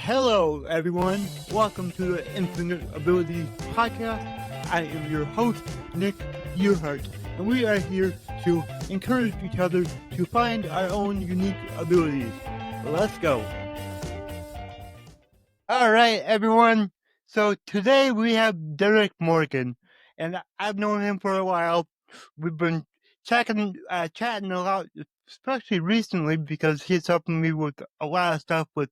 Hello, everyone. Welcome to the Infinite Abilities Podcast. I am your host, Nick Yerhart, and we are here to encourage each other to find our own unique abilities. Let's go. All right, everyone. So today we have Derek Morgan, and I've known him for a while. We've been chatting a lot, especially recently because he's helping me with a lot of stuff with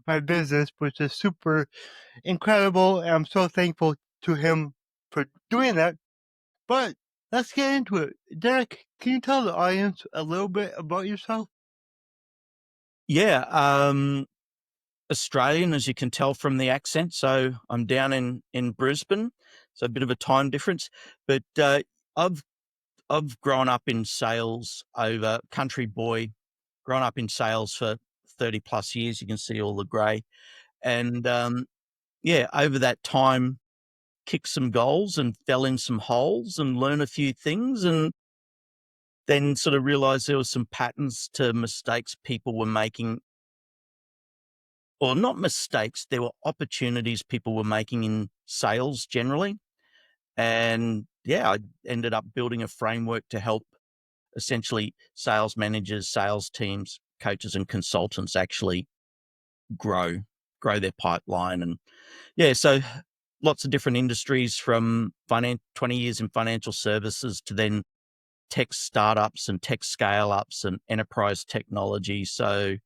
my business, which is super incredible, and I'm so thankful to him for doing that. But let's get into it. Derek, can you tell the audience a little bit about yourself? Yeah, Australian, as you can tell from the accent. So I'm down in Brisbane, so a bit of a time difference. But I've grown up in sales, over country boy, grown up in sales for 30 plus years. You can see all the grey, and yeah, over that time, kicked some goals and fell in some holes and learned a few things, and then sort of realised there were some patterns to mistakes people were making, or not mistakes, there were opportunities people were making in sales generally. And yeah, I ended up building a framework to help essentially sales managers, sales teams, coaches, and consultants actually grow their pipeline. And yeah, so lots of different industries, from 20 years in financial services to then tech startups and tech scale ups and enterprise technology. So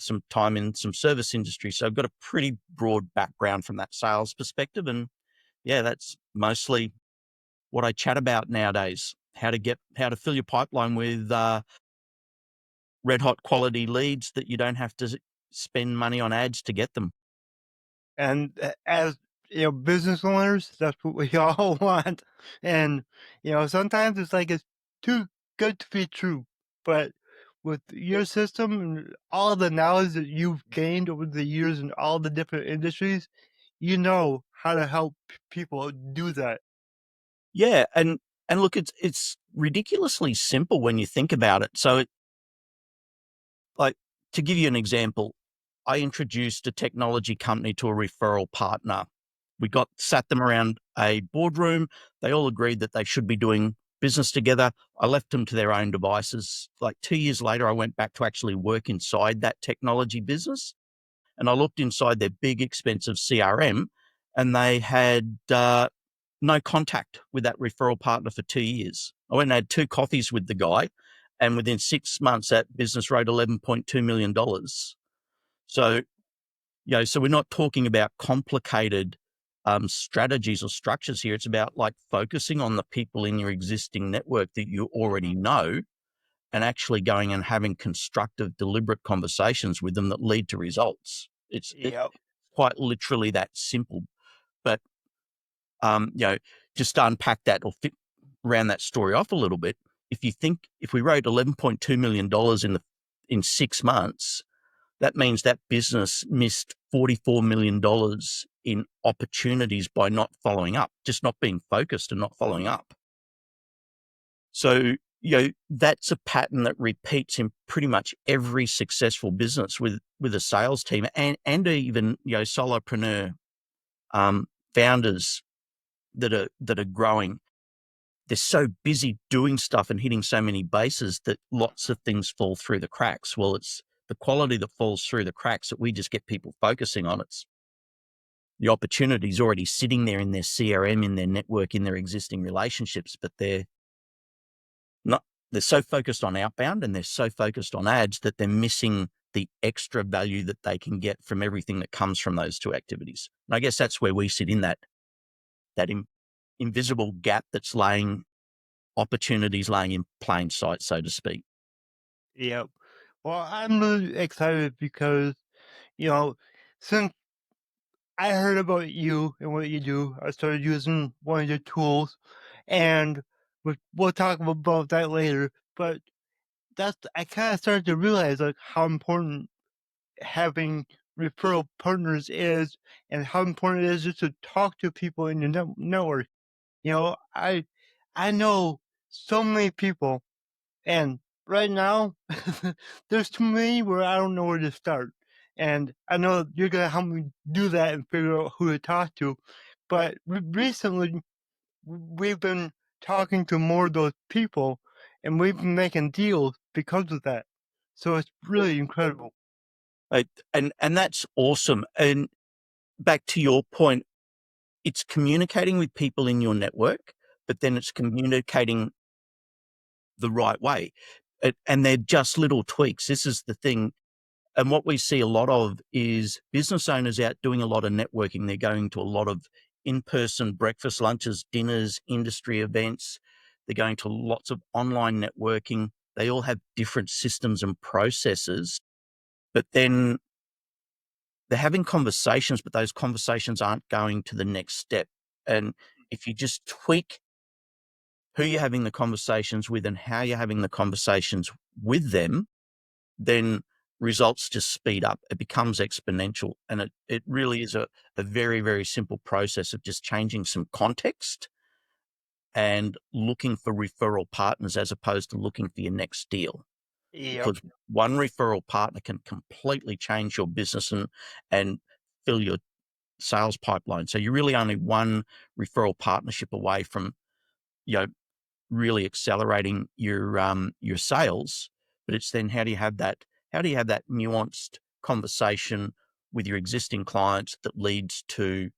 some time in some service industry. So I've got a pretty broad background from that sales perspective. And yeah, that's mostly what I chat about nowadays: how to fill your pipeline with red hot quality leads that you don't have to spend money on ads to get them. And as business owners, that's what we all want. And sometimes it's like it's too good to be true. But with your system and all the knowledge that you've gained over the years in all the different industries, you know how to help people do that. Yeah, and look, it's ridiculously simple when you think about it. So like, to give you an example, I introduced a technology company to a referral partner. We sat them around a boardroom. They all agreed that they should be doing business together. I left them to their own devices. Like 2 years later, I went back to actually work inside that technology business, and I looked inside their big, expensive CRM, and they had no contact with that referral partner for 2 years. I went and had 2 coffees with the guy, and within 6 months, that business wrote $11.2 million. So, so we're not talking about complicated strategies or structures here. It's about like focusing on the people in your existing network that you already know, and actually going and having constructive, deliberate conversations with them that lead to results. It's Yep. quite literally that simple. But just to unpack that or round that story off a little bit, if we wrote $11.2 million in 6 months, that means that business missed $44 million in opportunities by not following up, just not being focused and not following up. So, that's a pattern that repeats in pretty much every successful business with a sales team, and even, solopreneur founders that are growing. They're so busy doing stuff and hitting so many bases that lots of things fall through the cracks. Well, it's the quality that falls through the cracks that we just get people focusing on. It's the opportunities already sitting there in their CRM, in their network, in their existing relationships, but they're so focused on outbound and they're so focused on ads that they're missing the extra value that they can get from everything that comes from those two activities. And I guess that's where we sit in that invisible gap that's opportunities laying in plain sight, so to speak. Yep. Well, I'm really excited because, since I heard about you and what you do, I started using one of your tools, and we'll talk about that later. But I kind of started to realize like how important having referral partners is, and how important it is just to talk to people in your network. You know, I know so many people, and right now there's too many where I don't know where to start. And I know you're gonna help me do that and figure out who to talk to. But recently, we've been talking to more of those people, and we've been making deals because of that. So it's really incredible. Right? And that's awesome. And back to your point, it's communicating with people in your network, but then it's communicating the right way. And they're just little tweaks. This is the thing. And what we see a lot of is business owners out doing a lot of networking. They're going to a lot of in-person breakfast, lunches, dinners, industry events. They're going to lots of online networking. They all have different systems and processes, but then they're having conversations, but those conversations aren't going to the next step. And if you just tweak who you're having the conversations with and how you're having the conversations with them, then results just speed up. It becomes exponential. And it really is a very, very simple process of just changing some context and looking for referral partners as opposed to looking for your next deal. Yep. Because one referral partner can completely change your business and fill your sales pipeline. So you're really only one referral partnership away from, you know, really accelerating your sales. But it's then how do you have that nuanced conversation with your existing clients that leads to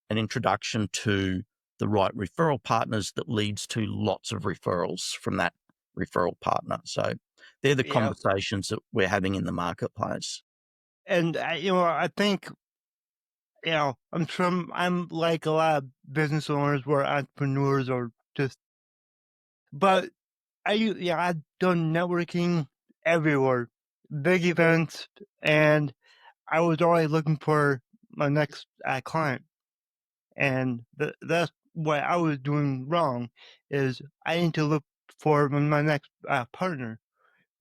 an introduction to the right referral partners that leads to lots of referrals from that referral partner. So they're the Yep. conversations that we're having in the marketplace. And I think I'm like a lot of business owners or entrepreneurs or just, but I've done networking everywhere, big events, and I was always looking for my next client. And that's what I was doing wrong is I need to look for my next partner,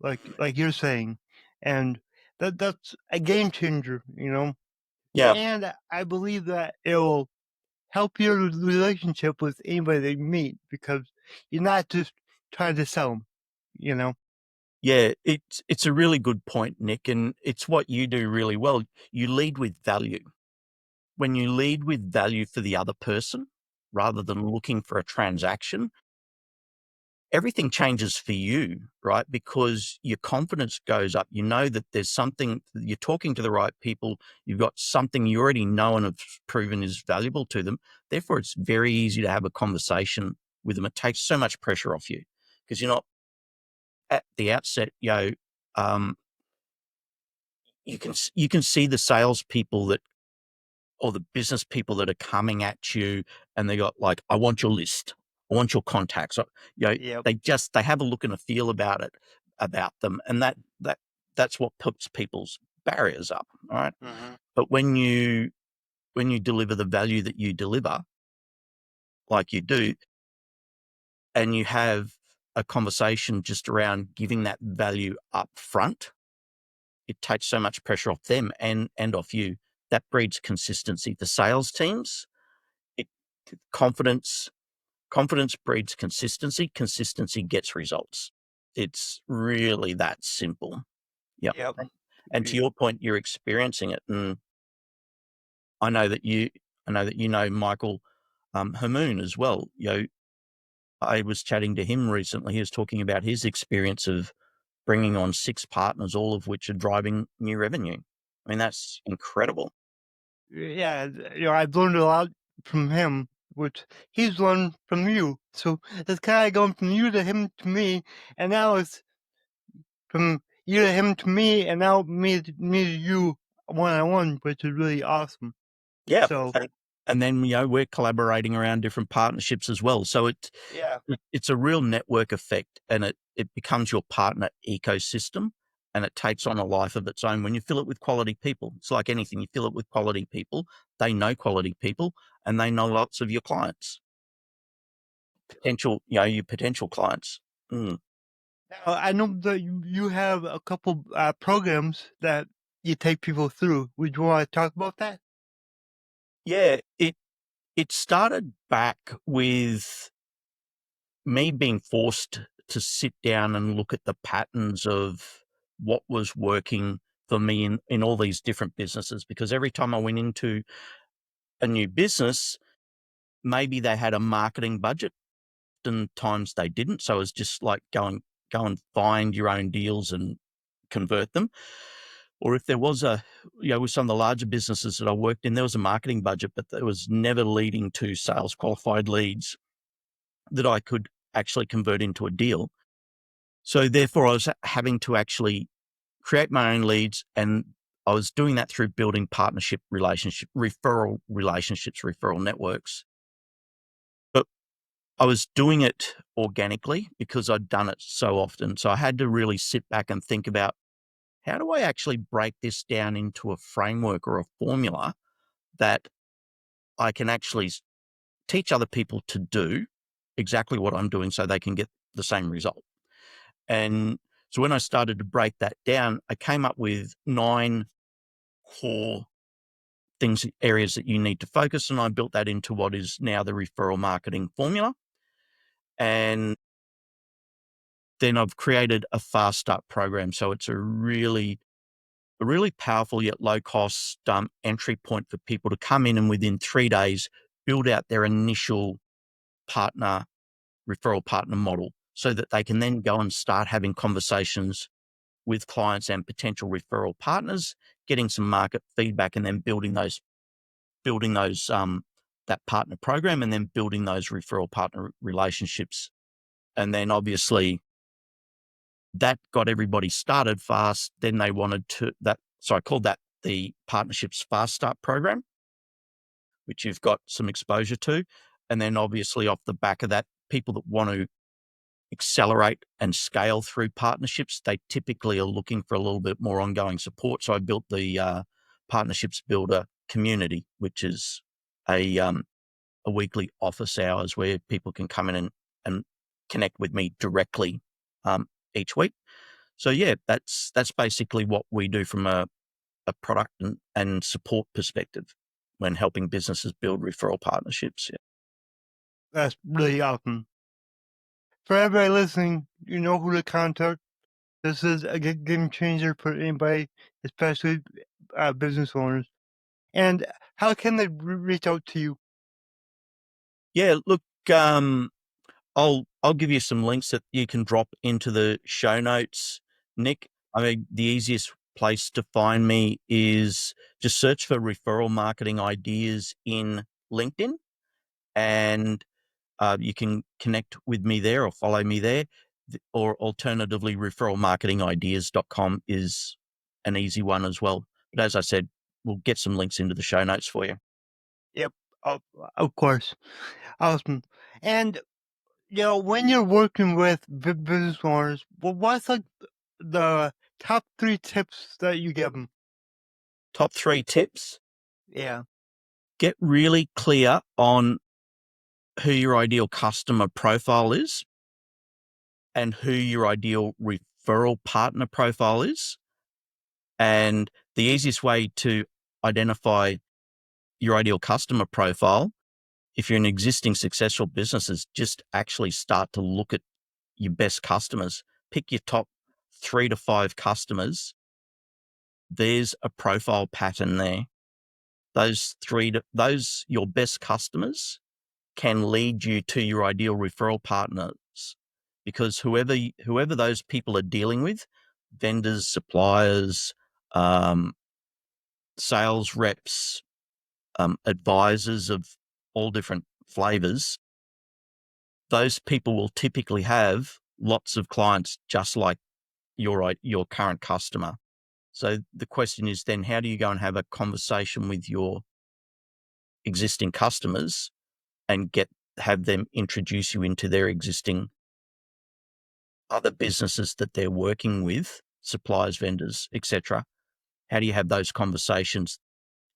like you're saying, and that's a game changer. Yeah. And I believe that it'll help your relationship with anybody that you meet because you're not just trying to sell them, you know? Yeah, it's a really good point, Nick, and it's what you do really well. You lead with value. When you lead with value for the other person rather than looking for a transaction, everything changes for you, right? Because your confidence goes up. You know that there's something, you're talking to the right people, you've got something you already know and have proven is valuable to them. Therefore, it's very easy to have a conversation with them. It takes so much pressure off you because you're not at the outset, um, you can see the salespeople that or the business people that are coming at you and they got like, I want your list. I want your contacts. Yep. They have a look and a feel about them. And that's what puts people's barriers up. All right. Hmm. But when you deliver the value that you deliver, like you do, and you have a conversation just around giving that value up front, it takes so much pressure off them and off you. That breeds consistency. The sales teams, it confidence confidence breeds consistency. Consistency gets results. It's really that simple. Yep. Yep. And to your point, you're experiencing it, and I know that you know Michael Hamoon as well. I was chatting to him recently. He was talking about his experience of bringing on 6 partners, all of which are driving new revenue. I mean, that's incredible. Yeah, I've learned a lot from him, which he's learned from you. So it's kind of going from you to him to me, and now it's from you to him to me, and now me to you one on one, which is really awesome. Yeah. So And then, we're collaborating around different partnerships as well. So yeah, it's a real network effect, and it becomes your partner ecosystem, and it takes on a life of its own when you fill it with quality people. It's like anything, you fill it with quality people, they know quality people, and they know lots of your clients, your potential clients. Mm. now I know that you have a couple programs that you take people through. Would you want to talk about that? Yeah, it started back with me being forced to sit down and look at the patterns of what was working for me in all these different businesses, because every time I went into a new business, maybe they had a marketing budget and times they didn't. So it was just like go and find your own deals and convert them. Or if there was with some of the larger businesses that I worked in, there was a marketing budget, but it was never leading to sales qualified leads that I could actually convert into a deal. So therefore I was having to actually create my own leads, and I was doing that through building partnership referral relationships, referral networks. But I was doing it organically because I'd done it so often. So I had to really sit back and think about, how do I actually break this down into a framework or a formula that I can actually teach other people to do exactly what I'm doing so they can get the same result? And so when I started to break that down, I came up with 9 core areas that you need to focus on. I built that into what is now the referral marketing formula. And then I've created a fast start program. So it's a really powerful yet low cost entry point for people to come in and within 3 days build out their initial referral partner model, so that they can then go and start having conversations with clients and potential referral partners, getting some market feedback, and then building those that partner program, and then building those referral partner relationships. And then obviously that got everybody started fast. Then they wanted so I called that the Partnerships Fast Start program, which you've got some exposure to. And then obviously off the back of that, people that want to accelerate and scale through partnerships, they typically are looking for a little bit more ongoing support. So I built the Partnerships Builder community, which is a weekly office hours where people can come in and connect with me directly each week. So yeah, that's basically what we do from a product and support perspective when helping businesses build referral partnerships. Yeah. That's really awesome. For everybody listening, you know who to contact. This is a game changer for anybody, especially business owners. And how can they reach out to you? Yeah, look, I'll give you some links that you can drop into the show notes, Nick. I mean, the easiest place to find me is just search for referral marketing ideas in LinkedIn, and you can connect with me there or follow me there. Or alternatively, referralmarketingideas.com is an easy one as well. But as I said, we'll get some links into the show notes for you. Yep, of course. Awesome. And when you're working with business owners, what's like the top 3 tips that you give them? Top 3 tips: Yeah. get really clear on who your ideal customer profile is and who your ideal referral partner profile is. And the easiest way to identify your ideal customer profile, if you're an existing successful business, is just actually start to look at your best customers. Pick your top 3 to 5 customers. There's a profile pattern there. Your best customers can lead you to your ideal referral partners, because whoever those people are dealing with, vendors, suppliers, sales reps, advisors of all different flavors, those people will typically have lots of clients just like your current customer. So the question is then, how do you go and have a conversation with your existing customers and have them introduce you into their existing other businesses that they're working with, suppliers, vendors, etc.? How do you have those conversations,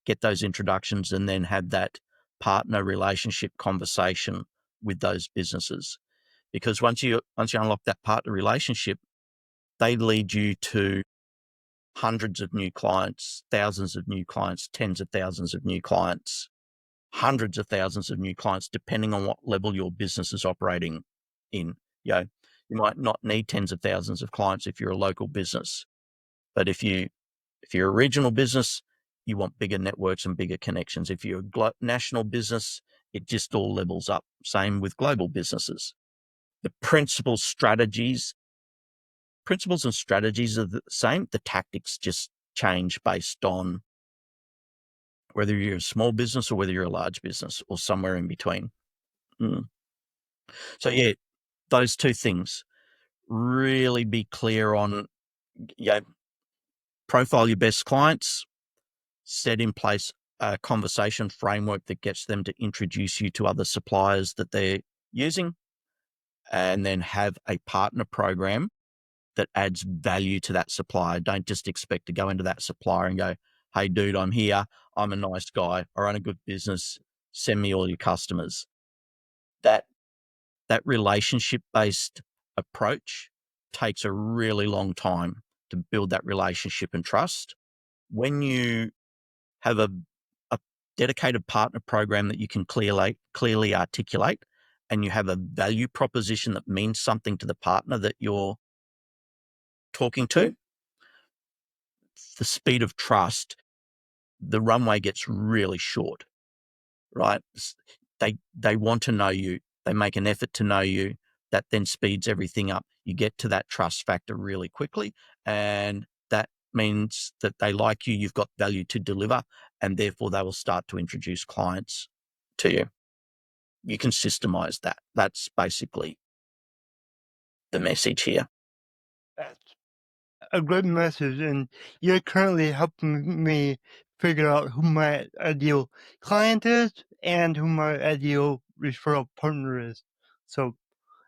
get those introductions, and then have that partner relationship conversation with those businesses? Because once you unlock that partner relationship, they lead you to hundreds of new clients, thousands of new clients, tens of thousands of new clients, hundreds of thousands of new clients, depending on what level your business is operating in. You might not need tens of thousands of clients if you're a local business, but if you If you're a regional business, you want bigger networks and bigger connections. If you're a national business, it just all levels up. Same with global businesses. The principles and strategies are the same. The tactics just change based on whether you're a small business or whether you're a large business or somewhere in between. So yeah, those two things. Really be clear on, profile your best clients, set in place a conversation framework that gets them to introduce you to other suppliers that they're using, and then have a partner program that adds value to that supplier. Don't just expect to go into that supplier and go, "Hey, dude, I'm here. I'm a nice guy. I run a good business. Send me all your customers." That that relationship-based approach takes a really long time to build that relationship and trust. When you have a dedicated partner program that you can clearly articulate, and you have a value proposition that means something to the partner that you're talking to, the speed of trust, the runway gets really short, right? They want to know you. They make an effort to know you. That then speeds everything up. You get to that trust factor really quickly, and that means that they like you. You've got value to deliver, and therefore they will start to introduce clients to you. You can systemize that. That's basically the message here. That's a good message, and you're currently helping me figure out who my ideal client is and who my ideal referral partner is. So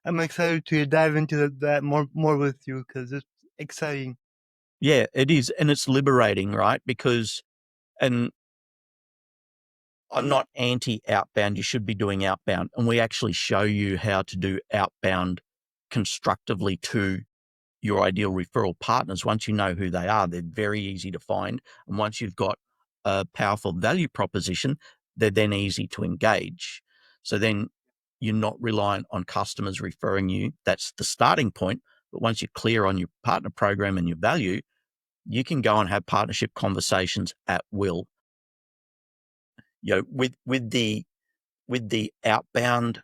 I'm excited to dive into that more with you because it's exciting. Yeah, it is. And it's liberating, right? Because, and I'm not anti outbound. You should be doing outbound. And we actually show you how to do outbound constructively to your ideal referral partners. Once you know who they are, they're very easy to find. And once you've got a powerful value proposition, they're then easy to engage. So then you're not reliant on customers referring you. That's the starting point. But once you're clear on your partner program and your value, you can go and have partnership conversations at will. With the outbound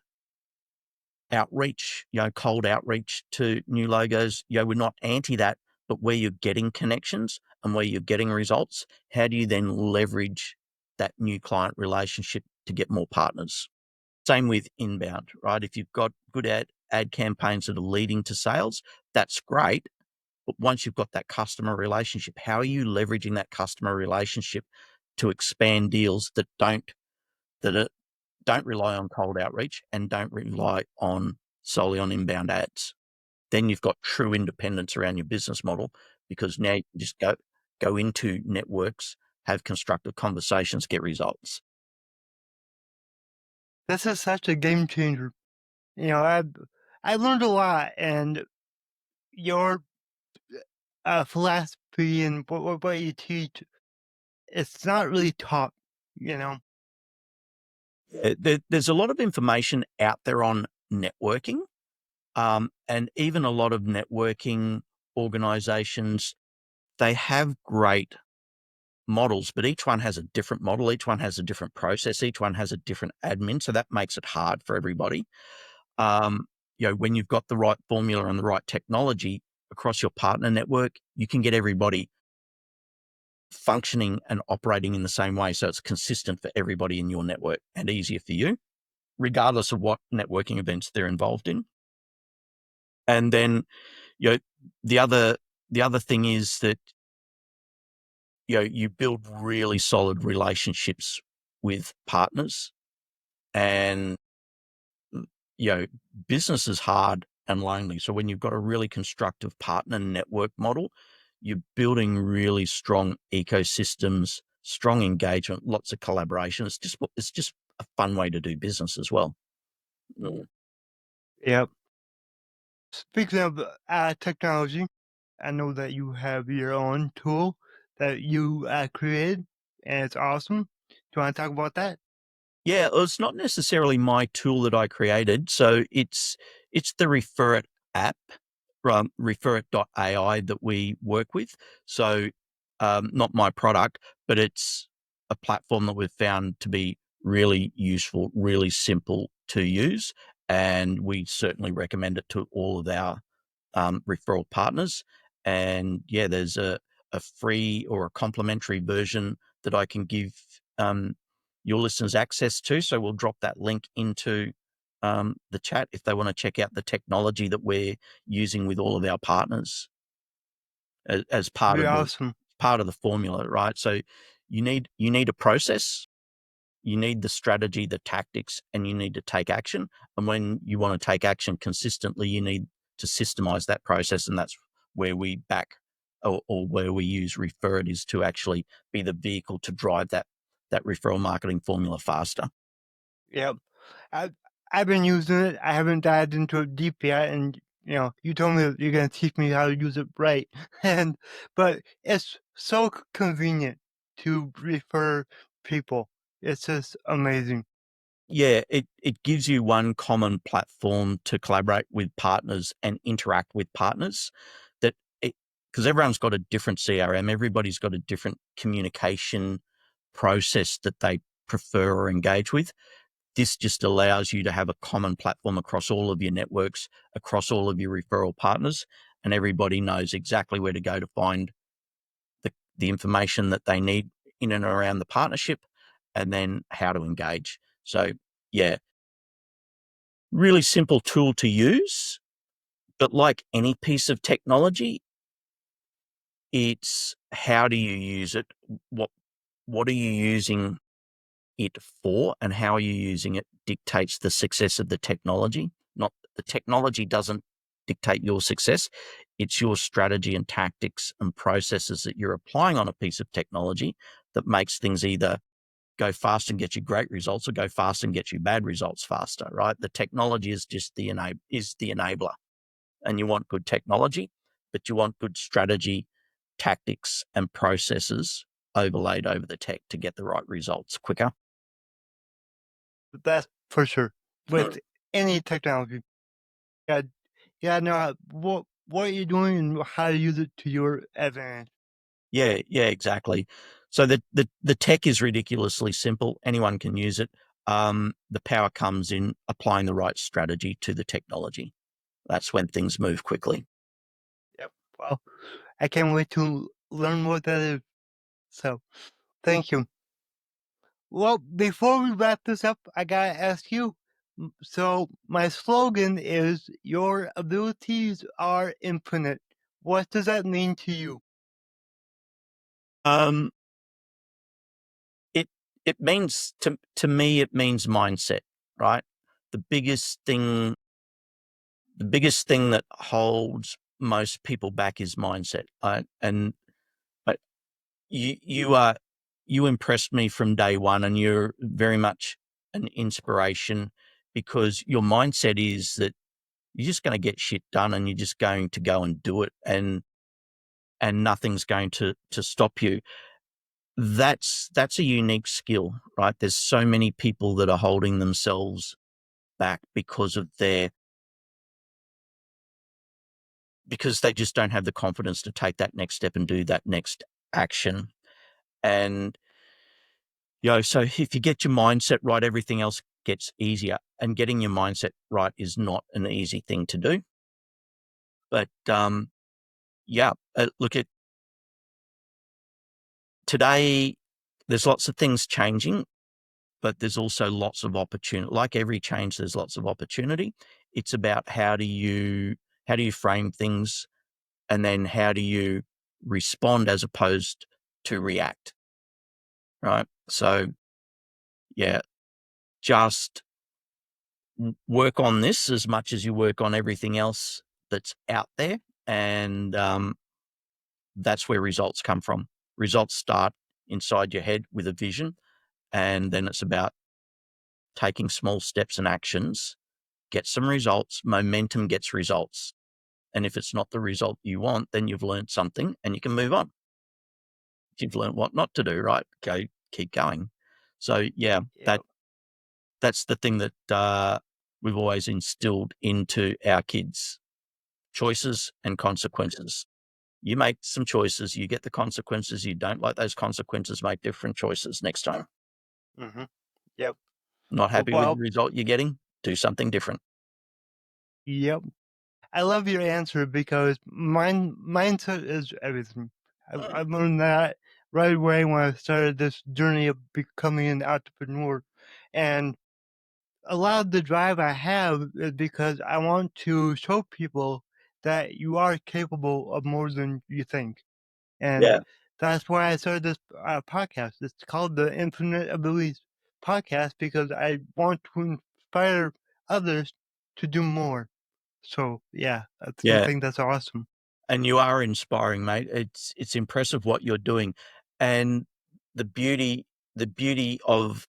outreach, cold outreach to new logos, we're not anti that, but where you're getting connections and where you're getting results, how do you then leverage that new client relationship to get more partners? Same with inbound, right? If you've got good ad campaigns that are leading to sales, that's great. But once you've got that customer relationship, how are you leveraging that customer relationship to expand deals that don't rely on cold outreach and don't rely solely on inbound ads? Then you've got true independence around your business model, because now you can just go into networks, have constructive conversations, get results. This is such a game changer. I learned a lot, and your philosophy and what you teach, it's not really taught. You know, There's a lot of information out there on networking, and even a lot of networking organizations, they have great models, but each one has a different model. Each one has a different process. Each one has a different admin. So that makes it hard for everybody. When you've got the right formula and the right technology across your partner network, you can get everybody functioning and operating in the same way. So it's consistent for everybody in your network and easier for you, regardless of what networking events they're involved in. And then, you know, the other thing is that, you build really solid relationships with partners, and, business is hard and lonely. So when you've got a really constructive partner network model, you're building really strong ecosystems, strong engagement, lots of collaboration. It's just a fun way to do business as well. Mm. yep. Speaking of technology, I know that you have your own tool that you created, and it's awesome. Do you want to talk about that? Yeah, well, it's not necessarily my tool that I created. So it's the Refer It app from referit.ai that we work with. So not my product, but it's a platform that we've found to be really useful, really simple to use, and we certainly recommend it to all of our referral partners. And yeah, there's a free or a complimentary version that I can give your listeners access to. So we'll drop that link into the chat if they want to check out the technology that we're using with all of our partners as Be awesome. part of the formula, right? So you need a process, you need the strategy, the tactics, and you need to take action. And when you want to take action consistently, you need to systemize that process, and that's where we back or where we use Referral is to actually be the vehicle to drive that referral marketing formula faster. Yep. I I've been using it. I haven't dived into it deep yet, and you told me that you're gonna teach me how to use it right. And but it's so convenient to refer people. It's just amazing. Yeah, it gives you one common platform to collaborate with partners and interact with partners that because everyone's got a different CRM, everybody's got a different communication process that they prefer or engage with. This just allows you to have a common platform across all of your networks, across all of your referral partners, and everybody knows exactly where to go to find the information that they need in and around the partnership and then how to engage. So yeah, really simple tool to use, but like any piece of technology, it's how do you use it? What what are you using it for, and how are you using it dictates the success of the technology. Not the technology doesn't dictate your success. It's your strategy and tactics and processes that you're applying on a piece of technology that makes things either go fast and get you great results or go fast and get you bad results faster, right? The technology is just the enabler. And you want good technology, but you want good strategy, tactics, and processes overlaid over the tech to get the right results quicker. That's for sure. With any technology. Yeah, yeah, no, what you're doing and how to use it to your advantage. Yeah, yeah, exactly. So the tech is ridiculously simple. Anyone can use it. The power comes in applying the right strategy to the technology. That's when things move quickly. Yep. Well, I can't wait to learn what that is. So, thank you. Well, before we wrap this up, I gotta ask you. So, my slogan is "Your abilities are infinite." What does that mean to you? Um, it it means to me it means mindset, right? The biggest thing the biggest thing that holds most people back is mindset. And but you impressed me from day one, and you're very much an inspiration because your mindset is that you're just going to get shit done, and you're just going to go and do it, and nothing's going to stop you. That's a unique skill, right? There's so many people that are holding themselves back because they just don't have the confidence to take that next step and do that next action. And so if you get your mindset right, everything else gets easier. And getting your mindset right is not an easy thing to do. But yeah, look at today. There's lots of things changing, but there's also lots of opportunity. Like every change, there's lots of opportunity. It's about how do you frame things, and then how do you respond as opposed to react, right? So yeah, just work on this as much as you work on everything else that's out there, and that's where results come from. Results start inside your head with a vision, and then it's about taking small steps and actions, get some results. Momentum gets results. And if it's not the result you want, then you've learned something and you can move on. You've learned what not to do, right? Go, keep going. So yeah, Yeah. that's the thing that we've always instilled into our kids: choices and consequences. You make some choices, you get the consequences. You don't like those consequences, make different choices next time. Mm-hmm. Yep. Not happy with the Well, result you're getting, do something different. yep. I love your answer because mindset is everything. I learned that right away when I started this journey of becoming an entrepreneur. And a lot of the drive I have is because I want to show people that you are capable of more than you think. And Yeah, that's why I started this podcast. It's called the Infinite Abilities Podcast because I want to inspire others to do more. So yeah, I yeah, think that's awesome. and you are inspiring, mate. It's impressive what you're doing, and the beauty the beauty of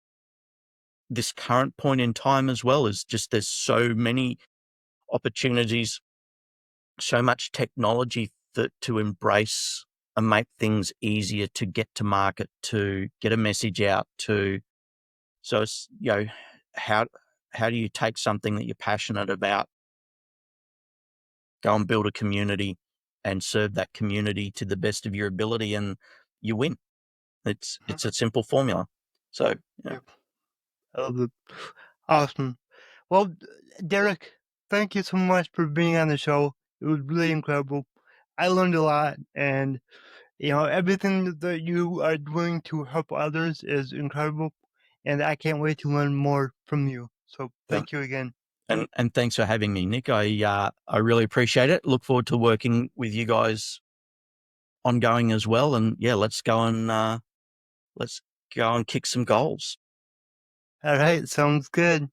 this current point in time as well is just there's so many opportunities, so much technology that to embrace and make things easier to get to market, to get a message out to. So it's, how how do you take something that you're passionate about, go and build a community and serve that community to the best of your ability, and you win. Mhm. It's a simple formula. So, yeah, Yep, I love it. Awesome. Well, Derek, thank you so much for being on the show. It was really incredible. I learned a lot, and everything that you are doing to help others is incredible, and I can't wait to learn more from you. So yeah. thank you again. And thanks for having me, Nick. I really appreciate it. Look forward to working with you guys ongoing as well. And yeah, let's go and kick some goals. All right, sounds good.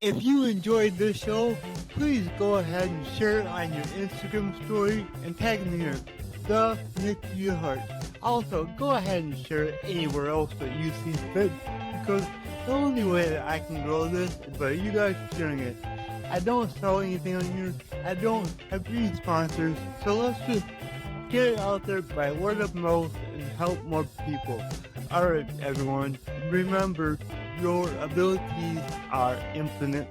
If you enjoyed this show, please go ahead and share it on your Instagram story and tag me in the Nick Yerhart. Also, go ahead and share it anywhere else that you see fit because the only way that I can grow this is by you guys sharing it. I don't sell anything on here. I don't have any sponsors, so let's just get it out there by word of mouth and help more people. Alright, everyone, remember your abilities are infinite.